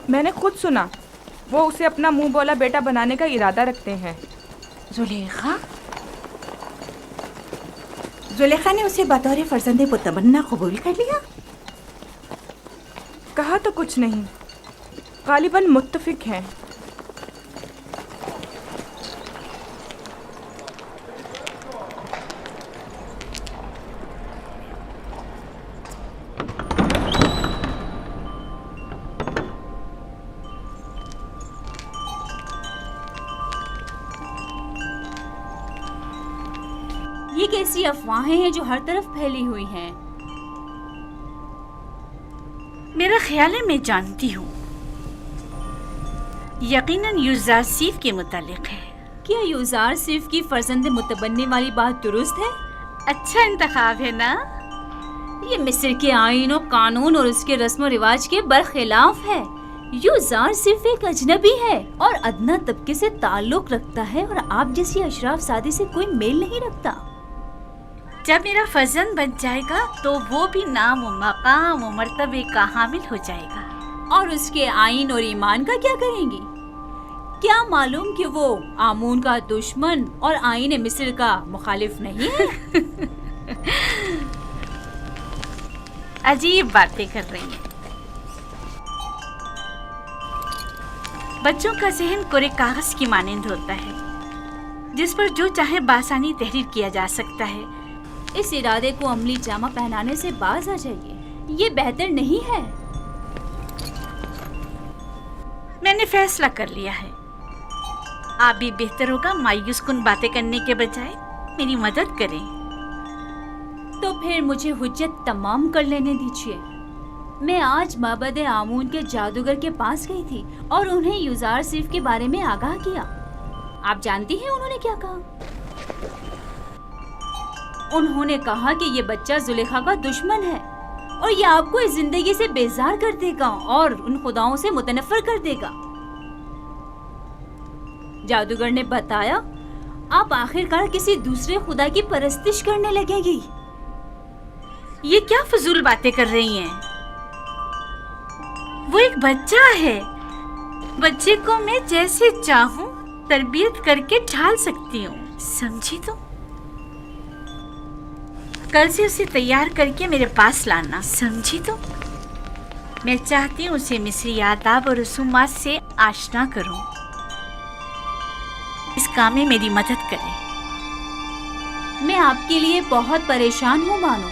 मैंने खुद सुना, वो उसे अपना मुंह बोला बेटा बनाने का इरादा रखते हैं। जुलेखा जुलेखा ने उसे बतौर फर्जंदे मुतमन्ना कबूल कर लिया। कहा तो कुछ नहीं, गालिबन मुत्तफिक हैं। ये कैसी अफवाहें हैं जो हर तरफ फैली हुई हैं? मेरा ख्याल है मैं जानती हूँ। यकीनन यूज़ार सीफ के मुतालिक है। क्या यूज़ार सिर्फ की फर्जंद मुतबन्नी वाली बात दुरुस्त है? अच्छा इंतखाब है ना? ये मिस्र के आईन और कानून और उसके रस्म रिवाज के बरखिलाफ है। यूज़ार सिर्फ एक अजनबी है और अदना तबके से ताल्लुक रखता है और आप जैसी अशराफ सादी से कोई मेल नहीं रखता। जब मेरा फर्जंद बन जाएगा तो वो भी नाम व मकाम व मर्तबे का हामिल हो जाएगा। और उसके आईन और ईमान का क्या करेंगी? क्या मालूम कि वो आमून का दुश्मन और आईन मिस्र का मुखालिफ नहीं है? अजीब बातें कर रही हैं। बच्चों का जहन कोरे कागज की मानंद होता है जिस पर जो चाहे बासानी तहरीर किया जा सकता है। इस इरादे को अमली जामा पहनाने से बाज आ जाइए, ये बेहतर नहीं है। मैंने फैसला कर लिया है। आप भी बेहतर होगा मायूस कुन बातें करने के बजाय मेरी मदद करें। तो फिर मुझे हुज्जत तमाम कर लेने दीजिए। मैं आज माबद आमून के जादूगर के पास गई थी और उन्हें यूज़ार सिर्फ के बारे में आगाह किया। आप जानती हैं उन्होंने क्या कहा? उन्होंने कहा कि ये बच्चा जुलेखा का दुश्मन है और ये आपको इस जिंदगी से बेजार कर देगा और उन खुदाओं से मुतनफर कर देगा। जादूगर ने बताया, आप आखिरकार किसी दूसरे खुदा की परस्तिश करने लगेगी। ये क्या फजूल बातें कर रही हैं? वो एक बच्चा है। बच्चे को मैं जैसे चाहूं तरबियत करके ढाल सकती हूँ, समझी? तो कल से उसे तैयार करके मेरे पास लाना, समझी? तो मैं चाहती हूँ उसे मिस्री आदाब और रसूमात से आशना करूँ। इस काम में मेरी मदद करें। मैं आपके लिए बहुत परेशान हूँ बानो।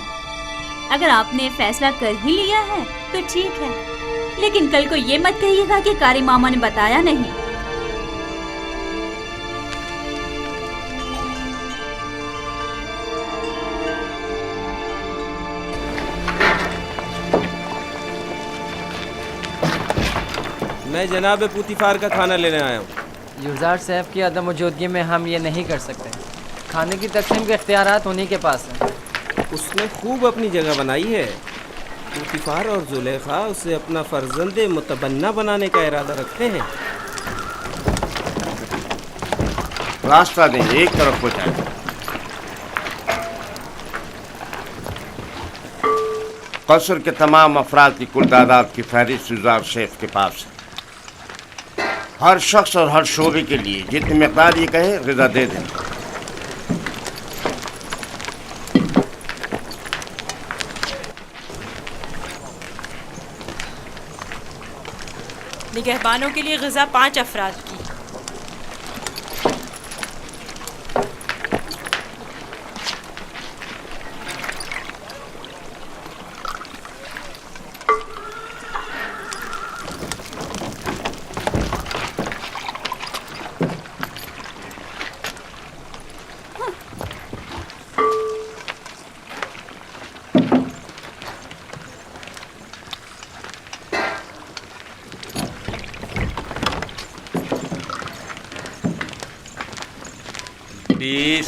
अगर आपने फैसला कर ही लिया है तो ठीक है, लेकिन कल को ये मत कहिएगा कि कारी मामा ने बताया नहीं। मैं जनाब पुतिफार का खाना लेने आया हूँ। यूज़ार साहब की अदम मौजूदगी में हम ये नहीं कर सकते। खाने की तकसीम के इख्तियारात उन्हीं के पास हैं। उसने खूब अपनी जगह बनाई है। पुतिफार और जुलेखा उसे अपना फर्जंद मुतबन्ना बनाने का इरादा रखते हैं। रास्ता दें, एक तरफ हो जाए। कसर के तमाम अफराद की कुल तादाद की फहरिस्त यूज़ार शेफ के पास है। हर शख्स और हर शोबे के लिए जितनी मकदार ये कहे ग़िज़ा दे दें। निगहबानों के लिए ग़िज़ा 5 अफराद की।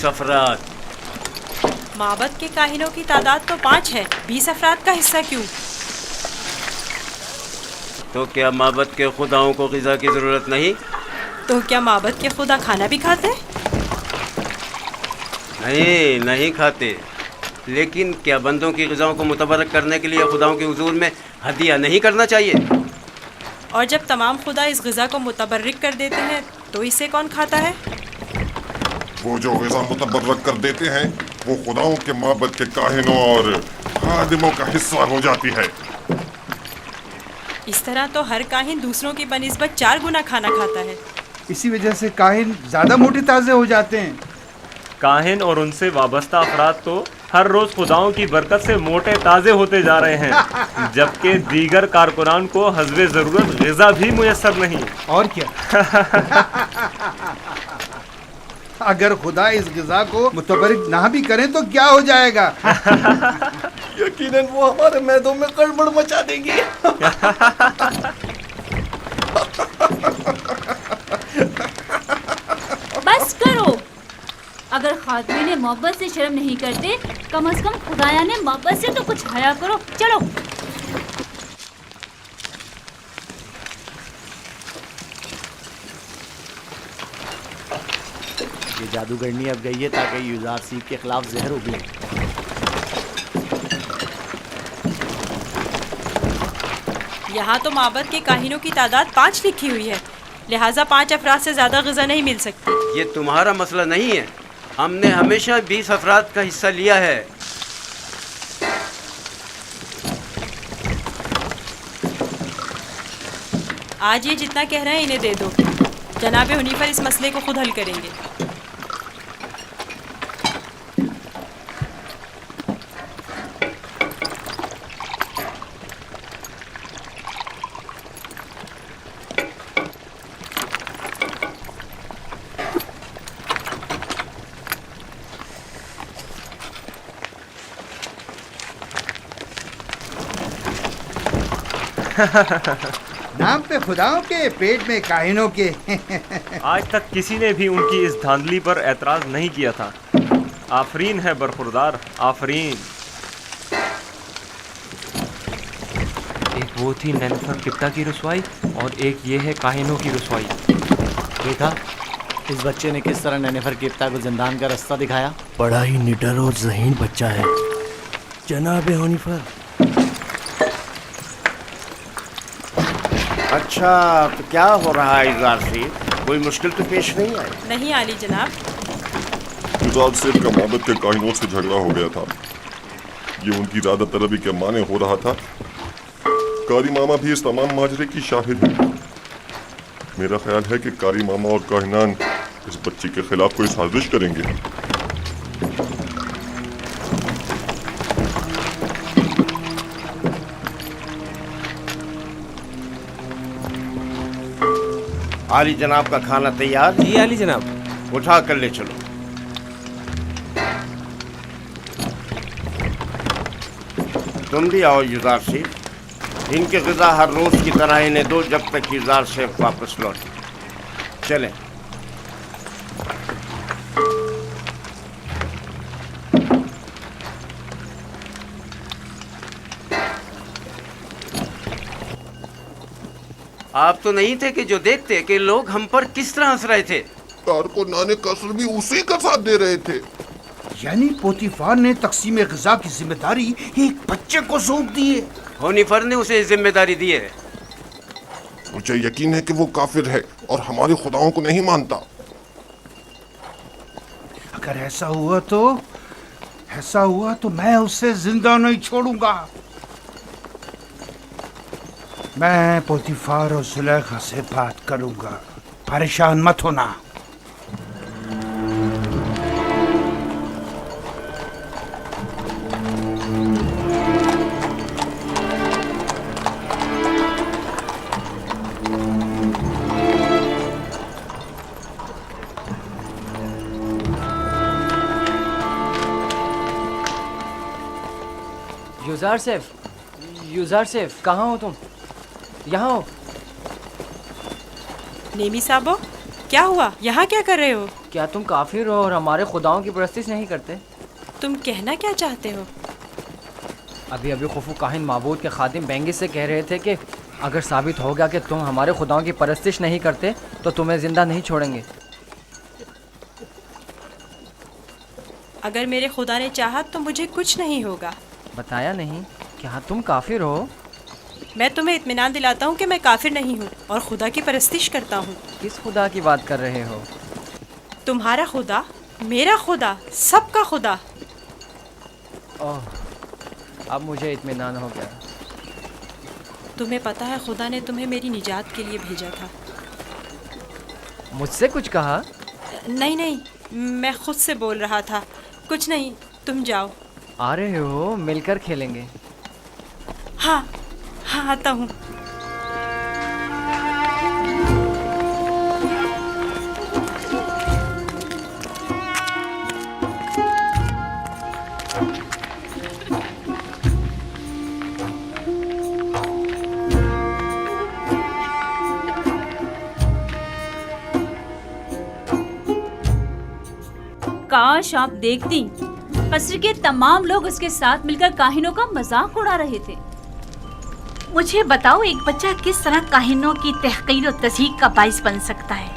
अफराद। माबद के काहिनों की तादाद तो 5 है, 20 अफराद का हिस्सा क्यों? तो क्या माबद के खुदाओं को ग़िज़ा की ज़रूरत नहीं? तो क्या माबद के खुदा खाना भी खाते? नहीं, नहीं खाते। लेकिन क्या बंदों की ग़िज़ाओं को मुतबरक करने के लिए खुदाओं के हुजूर में हदिया नहीं करना चाहिए? और जब तमाम खुदा इस ग़िज़ा को मुतबर्रिक कर देते हैं तो इसे कौन खाता है? वो जो ग़िज़ा मुतबर्रक कर देते हैं वो खुदाओं के माबद के काहिनों और खादिमों का हिस्सा हो जाती है। इस तरह तो हर काहिन दूसरों की बनिस्बत 4 गुना खाना खाता है। इसी वजह से काहिन ज्यादा मोटे ताज़े हो जाते हैं। काहिन और उनसे वाबस्ता अफराद तो हर रोज खुदाओं की बरकत से मोटे ताज़े होते जा रहे हैं, जबकि दीगर कारकुनान को हस्बे ज़रूरत ग़िज़ा भी मुयस्सर नहीं। और क्या अगर खुदा इस ग़िज़ा को मुतबर्रिक ना भी करें तो क्या हो जाएगा? यकीनन वो हमारे मैदों में गड़बड़ मचा देंगी। बस करो। अगर खादमी ने मोहब्बत से शर्म नहीं करते, कम से कम खुदाया ने मोहब्बत से तो कुछ हया करो। चलो। ये जादूगरनी अब गई है ताकि यूज़ार सीप के खिलाफ जहर उगले। यहाँ तो माबद के काहिनों की तादाद 5 लिखी हुई है, लिहाजा 5 अफराद से ज़्यादा ग़िज़ा नहीं मिल सकती। ये तुम्हारा मसला नहीं है। हमने हमेशा 20 अफराद का हिस्सा लिया है। आज ये जितना कह रहे हैं इन्हें दे दो। जनाब हुनीफर इस मसले को खुद हल करेंगे। नाम पे खुदाओं के, पेट में काहिनों के। आज तक किसी ने भी उनकी इस धांधली पर एतराज़ नहीं किया था। आफरीन है बरखुरदार, आफरीन। एक वो थी नेनफर किप्ता की रसवाई और एक ये है काहिनों की रसवाई। देखा इस बच्चे ने किस तरह नेनेफर किप्ता को जिंदान का रास्ता दिखाया। बड़ा ही निडर और ज़हीन बच्चा है जनाब हुनीफर। अच्छा तो क्या हो रहा है यूज़ार सीफ? कोई मुश्किल तो पेश नहीं आई? नहीं आली जनाब। यूज़ार सीफ का माबद के काहिनों से झगड़ा हो गया था। ये उनकी ज़्यादा तलबी के माने हो रहा था। कारी मामा भी इस तमाम माजरे की शाहिद है। मेरा ख्याल है कि कारी मामा और काहिनान इस बच्ची के खिलाफ कोई साजिश करेंगे। आली जनाब का खाना तैयार? जी आली जनाब। उठा कर ले चलो। तुम भी आओ यूज़ार सीफ। इनके ग़िज़ा हर रोज़ की तरह इन्हें दो जब तक यूज़ार सीफ वापस लौटे। चलें। आप तो नहीं थे कि जो देखते कि लोग हम पर किस तरह हंस रहे थे। कारकुनाने कसर भी उसी का साथ दे रहे थे। यानी पोतीफार ने तकसीम ग़िज़ा की जिम्मेदारी एक बच्चे को सौंप दी है। हुनीफर ने उसे जिम्मेदारी दी है। मुझे यकीन है कि वो काफिर है और हमारे खुदाओं को नहीं मानता। अगर ऐसा हुआ तो मैं उसे जिंदा नहीं छोड़ूंगा। मैं पोतीफार और जुलेखा से बात करूंगा, परेशान मत होना। यूज़ार सेफ कहाँ हो तुम? यहाँ हो। नेमी साहबो, क्या हुआ? यहाँ क्या कर रहे हो? क्या तुम काफिर हो और हमारे खुदाओं की परस्तिश नहीं करते? तुम कहना क्या चाहते हो? अभी खुफू काहिन माबूद के खादिम बेंगिस से कह रहे थे कि अगर साबित हो गया कि तुम हमारे खुदाओं की परस्तिश नहीं करते तो तुम्हें जिंदा नहीं छोड़ेंगे। अगर मेरे खुदा ने चाहा तो मुझे कुछ नहीं होगा। बताया नहीं? क्या तुम काफिर हो? मैं तुम्हें इत्मीनान दिलाता हूँ कि मैं काफिर नहीं हूँ और खुदा की परस्तिश करता हूँ। किस खुदा की बात कर रहे हो? तुम्हारा खुदा, मेरा खुदा, सबका खुदा। ओह, अब मुझे इत्मीनान हो गया। तुम्हें पता है खुदा ने तुम्हें मेरी निजात के लिए भेजा था। मुझसे कुछ कहा? नहीं नहीं, मैं खुद से बोल रहा था। कुछ नहीं, तुम जाओ। आ रहे हो? मिलकर खेलेंगे। हाँ हाँ, आता हूँ। काश आप देखती, कस्र के तमाम लोग उसके साथ मिलकर काहिनों का मजाक उड़ा रहे थे। मुझे बताओ, एक बच्चा किस तरह काहिनों की तहकीर और तज़हीक का बाइस बन सकता है?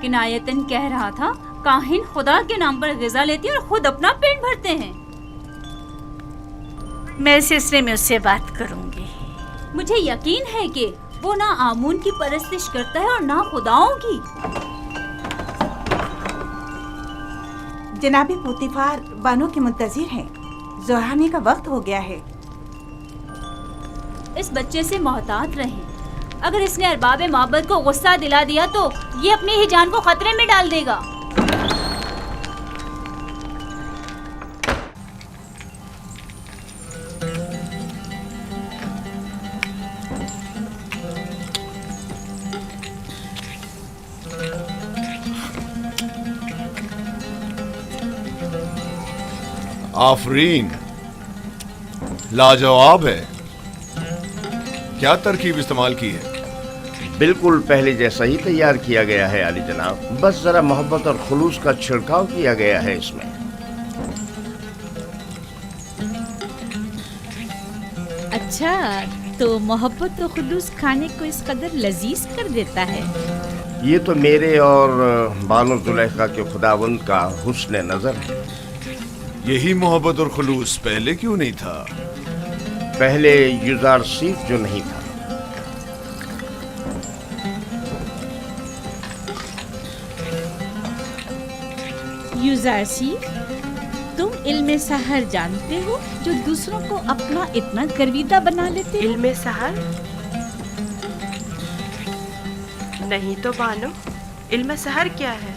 किनायतन कह रहा था, काहिन खुदा के नाम पर ग़िज़ा लेते और खुद अपना पेट भरते हैं। मैं इस सिलसिले में उससे बात करूंगी। मुझे यकीन है कि वो ना आमून की परस्तिश करता है और ना खुदाओं की। जनाबे पोतीफार बानो के मुंतजिर हैं। ज़ोहाने का वक्त हो गया है। इस बच्चे से मोहतात रहें। अगर इसने अरबाब माबद को गुस्सा दिला दिया तो ये अपनी ही जान को खतरे में डाल देगा। आफरीन, लाजवाब है। क्या तरकीब इस्तेमाल की है? बिल्कुल पहले जैसा ही तैयार किया गया है आली जनाब, बस जरा मोहब्बत और खुलूस का छिड़काव किया गया है इसमें। अच्छा, तो मोहब्बत और खुलूस खाने को इस कदर लजीज कर देता है। ये तो मेरे और बानो जुलेखा के खुदावंद का हुस्न नजर है। यही मोहब्बत और खुलूस पहले क्यों नहीं था? पहले युजार सीफ जो नहीं था। युजारसी, तुम इल्मे सहर जानते हो जो दूसरों को अपना इतना गर्विदा बना लेते हो? इल्मे सहर? नहीं तो बानो, इल्मे सहर क्या है?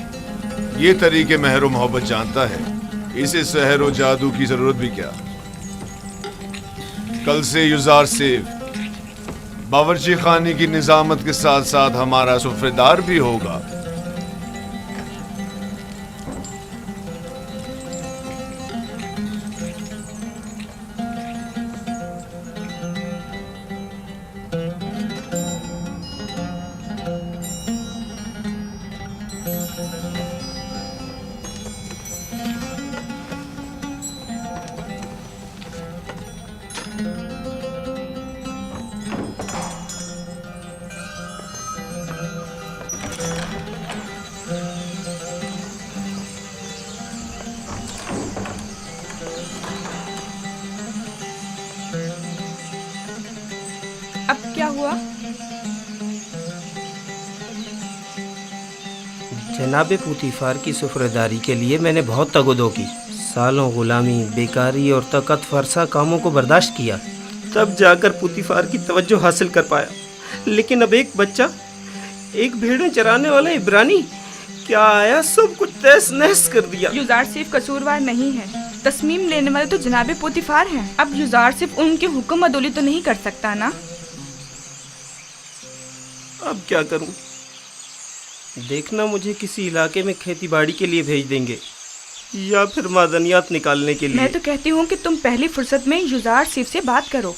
ये तरीके महर व मोहब्बत जानता है। इसे सहर व जादू की जरूरत भी क्या? कल से युजार सिर्फ बावर्ची खाने की निजामत के साथ साथ हमारा सुफ्रेदार भी होगा। अब क्या हुआ? जनाब पुतीफार की सुफरदारी के लिए मैंने बहुत तगदो की। सालों गुलामी, बेकारी और तकत फरसा कामों को बर्दाश्त किया, तब जाकर पुतीफार की तवज्जो हासिल कर पाया। लेकिन अब एक बच्चा, एक भेड़ें चराने वाला इब्रानी क्या आया, सब कुछ तहस नहस कर दिया। युजार सिर्फ कसूरवार नहीं है, तस्मीम लेने वाले तो जनाब पोतीफार हैं। अब युजार सिर्फ उनके हुक्म अदोली तो नहीं कर सकता ना। अब क्या करूं? देखना मुझे किसी इलाके में खेती बाड़ी के लिए भेज देंगे या फिर मादनियात निकालने के लिए। मैं तो कहती हूँ कि तुम पहली फुर्सत में युजार सिर्फ से बात करो।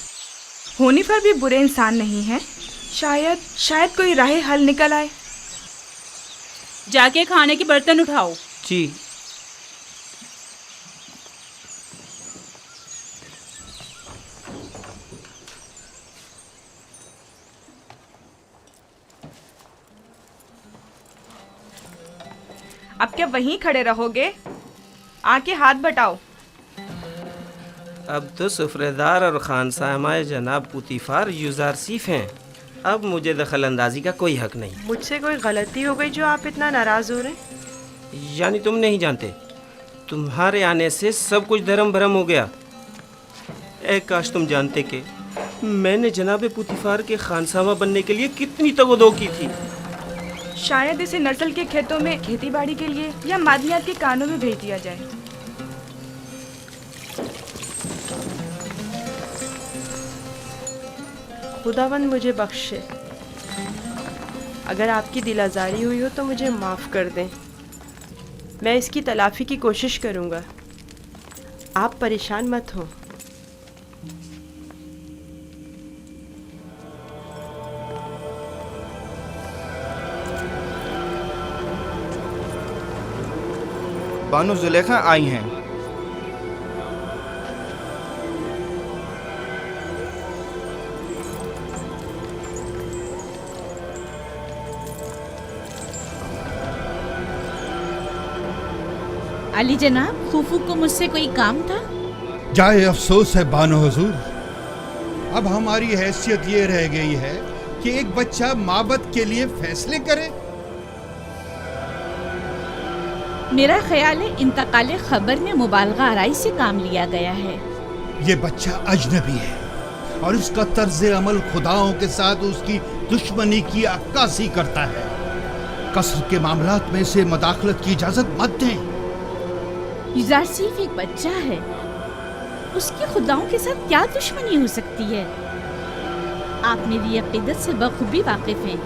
होनीफर भी बुरे इंसान नहीं है, शायद कोई राह हल निकल आए। जाके खाने के बर्तन उठाओ। जी। अब क्या वहीं खड़े रहोगे? आके हाथ बटाओ। अब तो सुफ्रेदार और खानसामाए जनाब पुतीफार यूजारसीफ हैं। अब मुझे दखल अंदाजी का कोई हक नहीं। मुझसे कोई गलती हो गई जो आप इतना नाराज हो रहे हैं? यानी तुम नहीं जानते, तुम्हारे आने से सब कुछ धर्म भरम हो गया। ए काश तुम जानते कि मैंने जनाब पुतीफार के खानसामा बनने के लिए कितनी तगदो की थी। शायद इसे नस्ल के खेतों में खेतीबाड़ी के लिए या मादियात के कानों में भेज दिया जाए। खुदावंद मुझे बख्शे। अगर आपकी दिल आज़ारी हुई हो तो मुझे माफ़ कर दें। मैं इसकी तलाफ़ी की कोशिश करूँगा। आप परेशान मत हो। बानो जुलेखा आई हैं। अली जनाब, खूफू को मुझसे कोई काम था? जाए अफसोस है बानो हुजूर, अब हमारी हैसियत ये रह गई है कि एक बच्चा माबद के लिए फैसले करे। मेरा ख्याल है इंतकाले खबर में मुबालगा आराई से काम लिया गया है। ये बच्चा अजनबी है और उसका तर्ज अमल खुदाओं के साथ उसकी दुश्मनी की अक्कासी करता है। कसर के मामलात में से मदाखलत की इजाजत मत दें। यूजारसीफ एक बच्चा है, उसकी खुदाओं के साथ क्या दुश्मनी हो सकती है? आप मेरी अकीदत से बखूबी वाकिफ हैं।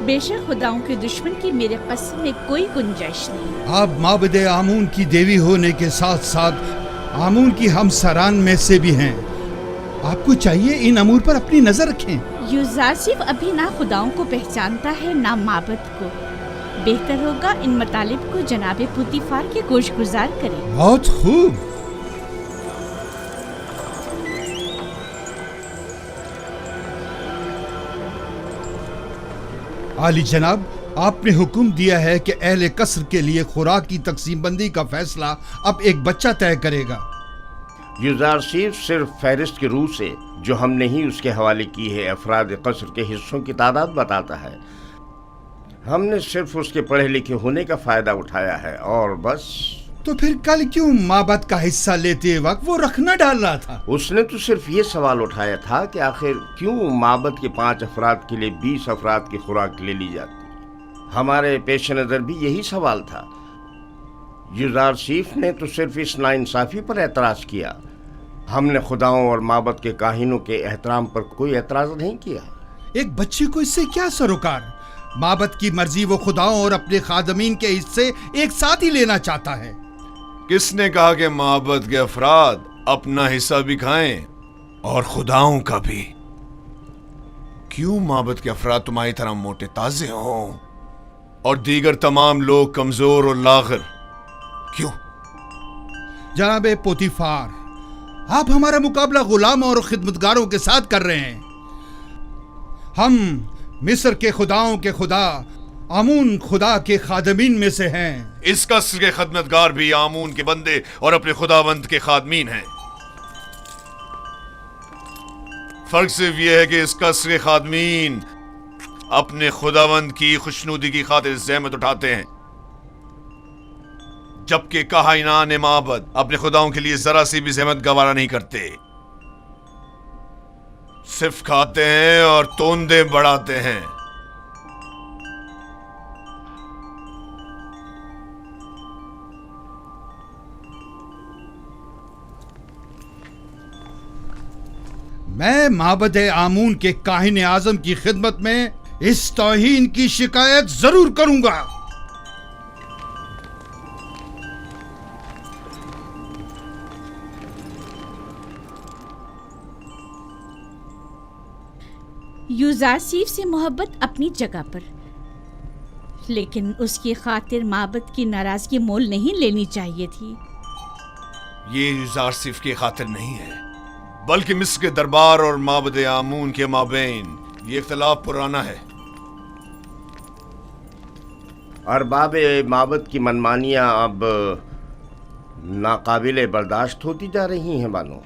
बेशक खुदाओं के दुश्मन की मेरे कसम में कोई गुंजाइश नहीं। आप माबद आमून की देवी होने के साथ साथ आमून की हमसरान में से भी हैं। आपको चाहिए इन अमूर पर अपनी नजर रखें। यूजारसीफ अभी ना खुदाओं को पहचानता है ना माबद को। बेहतर होगा इन मतालिब को जनाबे पुतीफार के गोशगुजार करें। बहुत खूब। आली जनाब, आपने हुक्म दिया है कि अहले कसर के लिए खुराक की तकसीम बंदी का फैसला अब एक बच्चा तय करेगा। यूजारसीफ सिर्फ फहरिस्त की रूह से जो हमने ही उसके हवाले की है अफराद कसर के हिस्सों की तादाद बताता है। हमने सिर्फ उसके पढ़े लिखे होने का फायदा उठाया है और बस। तो फिर कल क्यों माबद का हिस्सा लेते वक्त वो रखना डाल रहा था? उसने तो सिर्फ ये सवाल उठाया था कि आखिर क्यों माबद के 5 अफराद के लिए 20 अफराद की खुराक ले ली जाती। हमारे पेश नज़र भी यही सवाल था। यूजारसीफ ने तो सिर्फ इस नाइंसाफ़ी पर एतराज़ किया। हमने खुदाओं और माबद के काहिनों के एहतराम पर कोई एतराज़ नहीं किया। एक बच्चे को इससे क्या सरोकार? माबद की मर्जी वो खुदाओं और अपने खादमीन के हिस्से एक साथ ही लेना चाहता है। किसने कहा कि माबद के अफराद अपना हिस्सा भी खाएं और खुदाओं का भी? क्यों माबद के अफराद तुम्हारी तरह मोटे ताजे हों और दीगर तमाम लोग कमजोर और लागर? क्यों? जनाबे पोतीफार, आप हमारा मुकाबला गुलामों और खिदमतगारों के साथ कर रहे हैं। हम मिस्र के खुदाओं के खुदा आमून खुदा के खादमीन में से हैं। इस कसर के खदमतगार भी आमून के बंदे और अपने खुदावंद के खादमीन हैं। फर्क सिर्फ यह है कि इस कसर के खादमीन अपने खुदावंद की खुशनुदी की खातिर ज़हमत उठाते हैं, जबकि काहिनान माबद अपने खुदाओं के लिए जरा सी भी ज़हमत गवारा नहीं करते। सिर्फ खाते हैं और तोंदे बढ़ाते हैं। मैं माबद आमून के काहिन आजम की खिदमत में इस तौहीन की शिकायत जरूर करूंगा। यूजारसीफ से मोहब्बत अपनी जगह पर, लेकिन उसकी खातिर माबद की नाराजगी मोल नहीं लेनी चाहिए थी। ये यूजारसीफ की खातिर नहीं है, बल्कि मिस्र के दरबार और माबद आमून के माबैन ये इख्तिलाफ पुराना है। अरबाब माबद की मनमानियां अब नाकाबिले बर्दाश्त होती जा रही हैं बानो।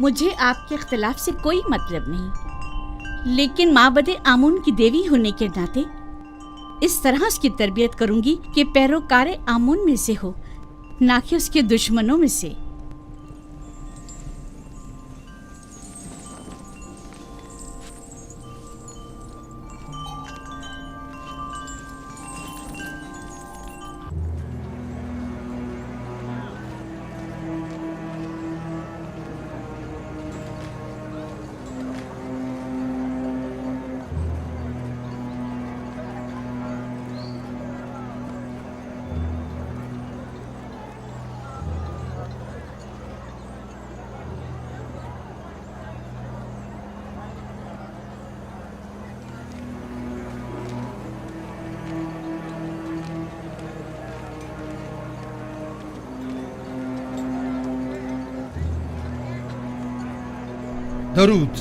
मुझे आपके इख्तिलाफ से कोई मतलब नहीं, लेकिन माबद आमून की देवी होने के नाते इस तरह उसकी तरबियत करूंगी कि पैरोकार आमून में से हो, ना कि उसके दुश्मनों में से। दरूद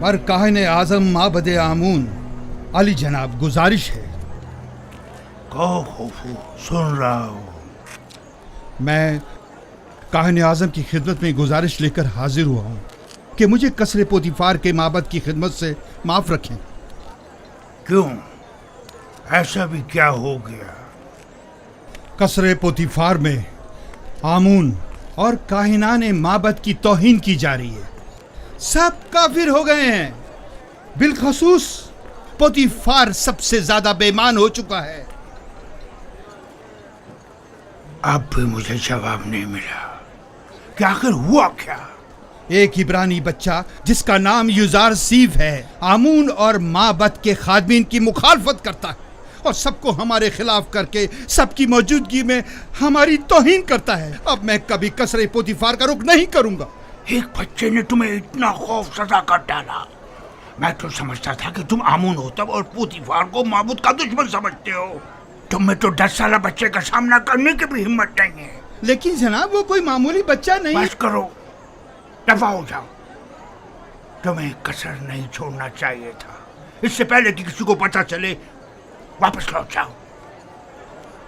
पर काहिन आजम माबद आमून। अली जनाब, गुजारिश है। कहो खुफू, सुन रहा हूँ। मैं काहिन आजम की खिदमत में गुजारिश लेकर हाजिर हुआ हूँ कि मुझे कसरे पोतीफार के माबद की खिदमत से माफ रखें। क्यों? ऐसा भी क्या हो गया? कसरे पोतीफार में आमून और काहिनाने माबद की तौहीन की जा रही है। सब काफिर हो गए हैं। बिलखसूस पोतीफार सबसे ज्यादा बेईमान हो चुका है। अब भी मुझे जवाब नहीं मिला कि आखिर हुआ क्या? एक इब्रानी बच्चा जिसका नाम युजारसीफ है आमून और माबद के खादमीन की मुखालफत करता है और सबको हमारे खिलाफ करके सबकी मौजूदगी में हमारी तौहीन करता है। अब मैं कभी कसरे पोतीफार का रुख नहीं करूंगा। एक बच्चे ने तुम्हें इतना खौफ सजा कर डाला। मैं तो समझता था कि तुम आमून हो तब और पोतीफार को माबूद का दुश्मन समझते हो। तुम में तो 10 साल बच्चे का सामना करने की भी हिम्मत नहीं है। लेकिन जनाब, वो कोई मामूली बच्चा नहीं। बस करो, दफा हो जाओ। तुम्हें कसर नहीं छोड़ना चाहिए था। इससे पहले कि किसी को पता चले वापस लौट जाओ।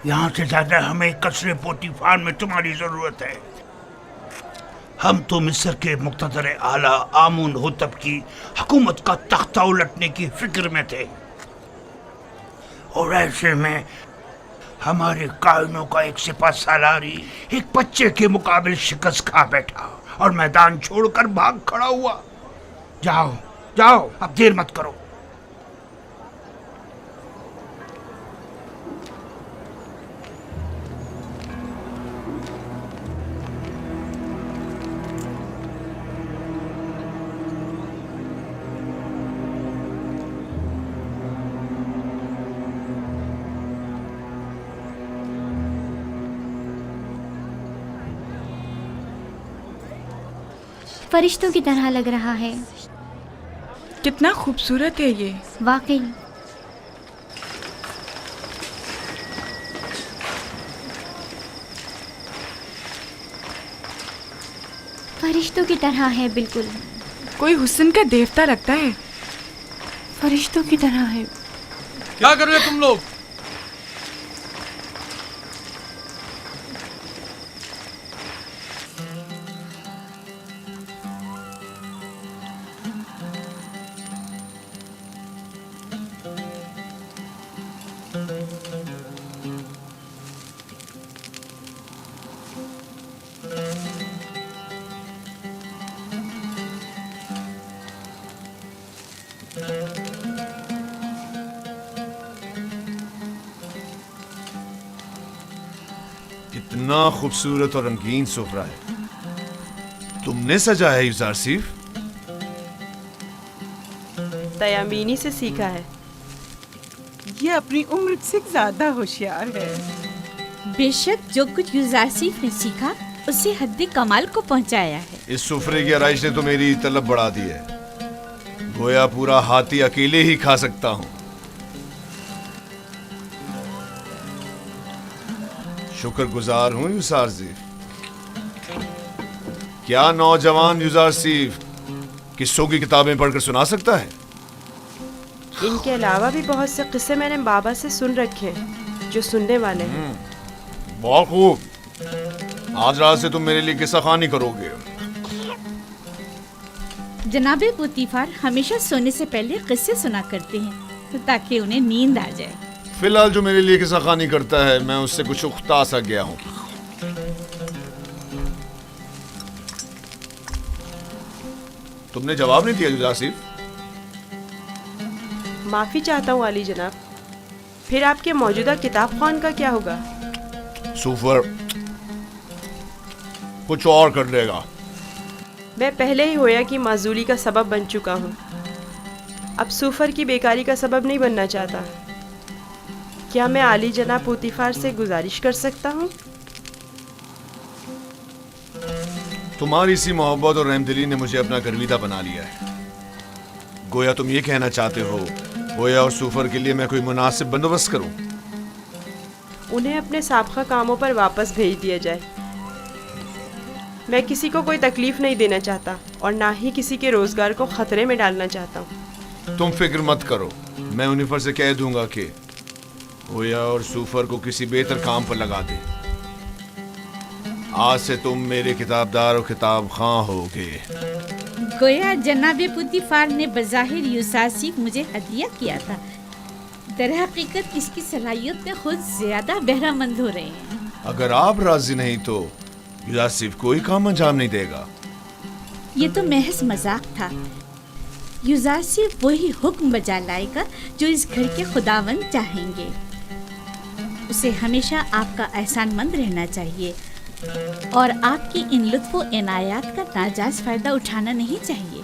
यहाँ से ज्यादा हमें कसरे पोतीफार में तुम्हारी जरूरत है। हम तो मिस्र के मुक़्तदर आला आमून होतब की हुकूमत का तख्ता उलटने की फिक्र में थे और ऐसे में हमारे कायनों का एक सिपा सालारी एक बच्चे के मुकाबले शिकस्त खा बैठा और मैदान छोड़कर भाग खड़ा हुआ। जाओ जाओ, अब देर मत करो। फरिश्तों की तरह लग रहा है। कितना खूबसूरत है ये। वाकई। फरिश्तों की तरह है बिल्कुल। कोई हुस्न का देवता लगता है। फरिश्तों की तरह है। क्या कर रहे तुम लोग? कितना खूबसूरत और रंगीन सुफ्रा है। तुमने सजा है युजारसीफ? तयामीनी से सीखा है। ये अपनी उम्र से ज्यादा होशियार है। बेशक जो कुछ युजारसीफ ने सीखा उसे हद्द कमाल को पहुंचाया है। इस सुफरे की आराइश ने तो मेरी तलब बढ़ा दी है। गोया पूरा हाथी अकेले ही खा सकता हूँ। शुक्रगुजार हूँ युजारसीफ। क्या नौजवान युजारसीफ किस्सों की किताबें पढ़कर सुना सकता है? इनके अलावा भी बहुत से किस्से मैंने बाबा से सुन रखे हैं जो सुनने वाले हैं। बहुत खूब। आज रात से तुम मेरे लिए किस्सा खानी करोगे। जनाबे पुतीफार हमेशा सोने से पहले किस्से सुना करते हैं ताकि उन्हें नींद आ जाए। फिलहाल जो मेरे लिए किस्सा खानी करता है मैं उससे कुछ उख्ता सा गया हूँ। तुमने जवाब नहीं दिया जुज़ार आसिफ। माफ़ी चाहता हूँ आली जनाब। फिर आपके मौजूदा किताब खान का क्या होगा? सूफर कुछ और कर लेगा। मैं पहले ही होया की माजूली का सबब बन चुका हूँ। अब सूफर की बेकारी का सबब नहीं बनना चाहता। क्या मैं आली जनाब पुतीफार से गुजारिश कर सकता हूँ? तुम्हारी सी मोहब्बत और रहमदिली ने मुझे अपना गर्विदा बना लिया है। गोया तुम ये कहना चाहते हो गोया और सूफर के लिए मैं कोई मुनासिब बंदोबस्त करूं? उन्हें अपने साबका कामों पर वापस भेज दिया जाए। मैं किसी को कोई तकलीफ नहीं देना चाहता और ना ही किसी के रोजगार को खतरे में डालना चाहता हूँ। तुम फिक्र मत करो, मैं उन्हीं से कह दूंगा कि गोया और सूफर को किसी बेहतर काम पर लगा दे। आज से तुम मेरे किताबदार और किताब खां होगे। गोया जनाबे पुतीफार ने बज़ाहिर यूसासिफ मुझे हदिया किया था, दरहकीकत इसकी सलाहियत में खुद ज्यादा बहरामंद हो रहे हैं। अगर आप राजी नहीं तो यूसासिफ कोई काम अंजाम नहीं देगा। ये तो महज मजाक था। यूसासिफ वही हुक्म बजा लाएगा जो इस घर के खुदावंद चाहेंगे। उसे हमेशा आपका एहसानमंद रहना चाहिए और आपकी इन लुत्फ़ व इनायात का नाजायज़ फ़ायदा उठाना नहीं चाहिए।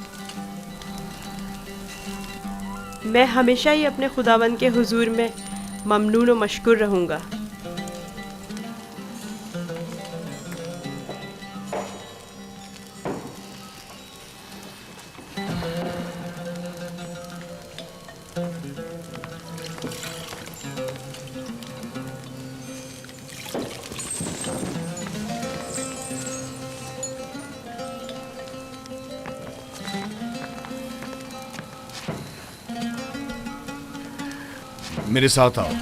मैं हमेशा ही अपने खुदावंद के हुजूर में ममनून व मशकूर रहूँगा। मेरे साथ आओ।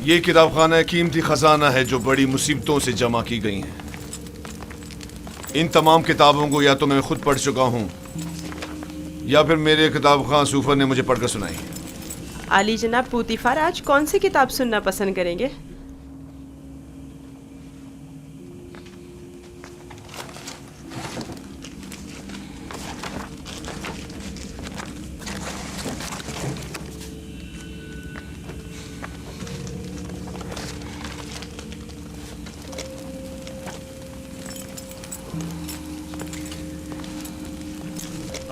ये किताबखाना कीमती खजाना है जो बड़ी मुसीबतों से जमा की गई है। इन तमाम किताबों को या तो मैं खुद पढ़ चुका हूँ या फिर मेरे किताब खां सूफर ने मुझे पढ़कर सुनाई। आली जनाब पुतीफार आज कौन सी किताब सुनना पसंद करेंगे?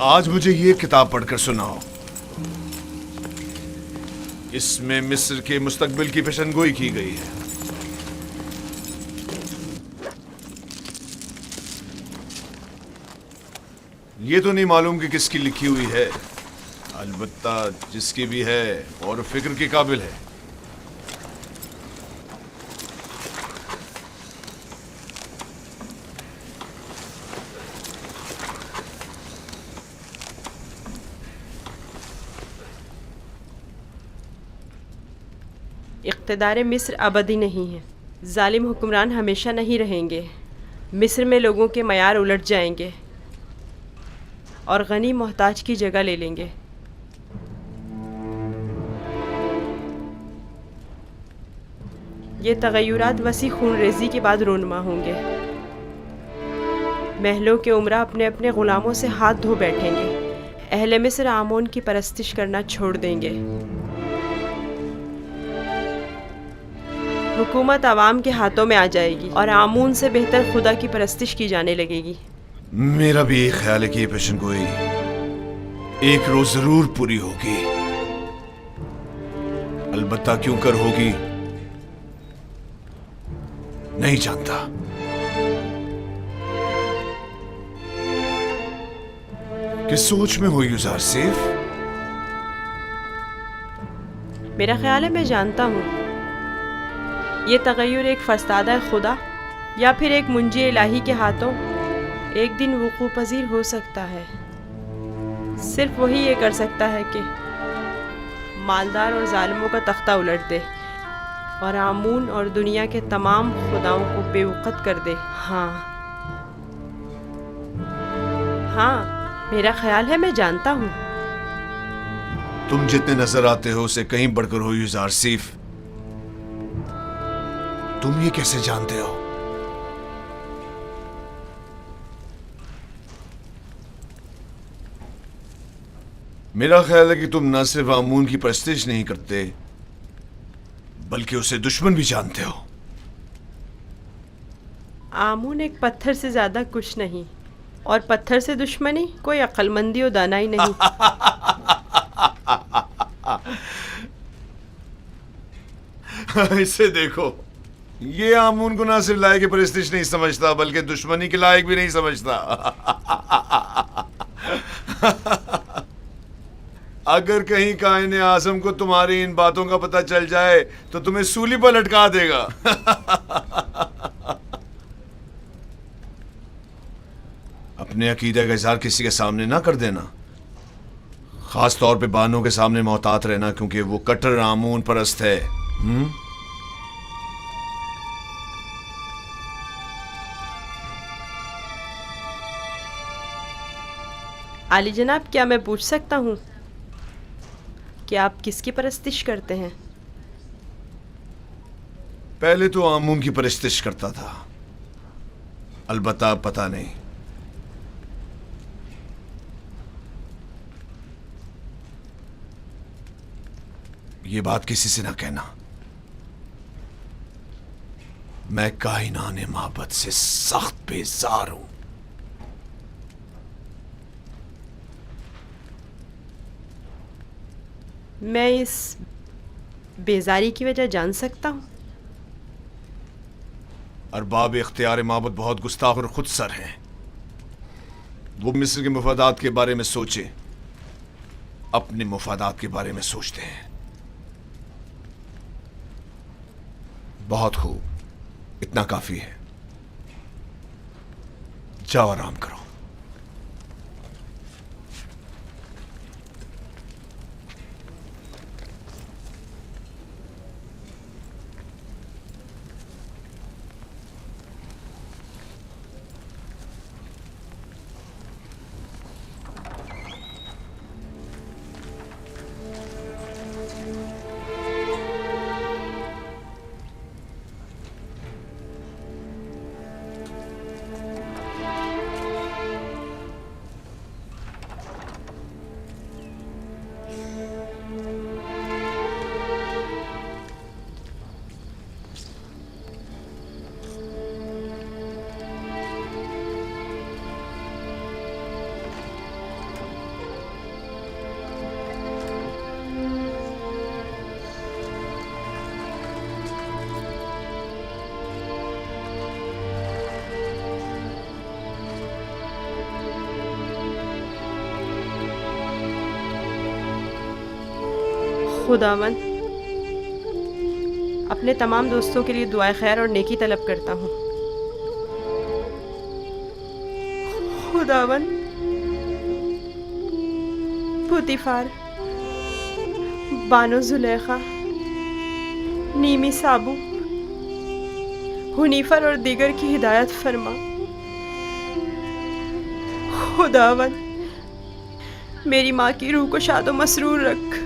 आज मुझे ये किताब पढ़कर सुनाओ। इसमें मिस्र के मुस्तकबिल की पेशनगोई की गई है। ये तो नहीं मालूम कि किसकी लिखी हुई है, अलबत्ता जिसकी भी है और फिक्र के काबिल है। इक़्तिदार मिस्र अबदी नहीं है। जालिम हुक्मरान हमेशा नहीं रहेंगे। मिस्र में लोगों के मयार उलट जाएंगे और गनी मोहताज की जगह ले लेंगे। ये तगय्युरात वसी खून रेजी के बाद रोनमा होंगे। महलों के उमरा अपने अपने ग़ुलामों से हाथ धो बैठेंगे। अहले मिस्र आमोन की परस्तिश करना छोड़ देंगे। हुकूमत आवाम के हाथों में आ जाएगी और आमून से बेहतर खुदा की परस्तिश की जाने लगेगी। मेरा भी एक ख्याल है कि ये पेशनगोई एक रोज जरूर पूरी होगी। अलबत्ता क्यों कर होगी नहीं जानता। किस सोच में हो यूज़ार सिफ? मेरा ख्याल है मैं जानता हूँ ये तगय्युर एक फरस्तादा खुदा या फिर एक मुंजी इलाही के हाथों एक दिन वुकू पजीर हो सकता है। सिर्फ वही ये कर सकता है कि मालदार और जालिमों का तख्ता उलट दे और आमून और दुनिया के तमाम खुदाओं को बेवकत कर दे। हाँ, मेरा ख्याल है मैं जानता हूँ। तुम जितने नजर आते हो उसे कहीं बढ़कर हो यूजारसीफ। तुम ये कैसे जानते हो? मेरा ख्याल है कि तुम न सिर्फ आमून की परस्तिश नहीं करते बल्कि उसे दुश्मन भी जानते हो। आमून एक पत्थर से ज्यादा कुछ नहीं, और पत्थर से दुश्मनी कोई अक्लमंदी और दानाई नहीं। इसे देखो, ये आमून को ना सिर्फ लायक परस्तिश नहीं समझता बल्कि दुश्मनी के लायक भी नहीं समझता। अगर कहीं कायने आज़म को तुम्हारी इन बातों का पता चल जाए तो तुम्हें सूली पर लटका देगा। अपने अकीदे का इज़हार किसी के सामने ना कर देना, खास तौर पे बानों के सामने मोहतात रहना, क्योंकि वो कट्टर आमून परस्त है। आली जनाब, क्या मैं पूछ सकता हूँ कि आप किसकी परस्तिश करते हैं? पहले तो आमून की परस्तिश करता था, अलबत्ता पता नहीं। ये बात किसी से ना कहना। मैं कायनाने माबद से सख्त बेजार हूं। मैं इस बेजारी की वजह जान सकता हूँ? अरबाब इख्तियार माबद बहुत गुस्ताख और खुदसर हैं। वो मिस्र के मुफादात के बारे में सोचे, अपने मुफादात के बारे में सोचते हैं। बहुत खूब, इतना काफी है। जाओ आराम करो। खुदावन, अपने तमाम दोस्तों के लिए दुआए खैर और नेकी तलब करता हूँ। खुदावन, पुतीफार, बानो जुलेखा, नीमी साबू, हुनीफर और दीगर की हिदायत फरमा। खुदावन, मेरी माँ की रूह को शादो मसरूर रख।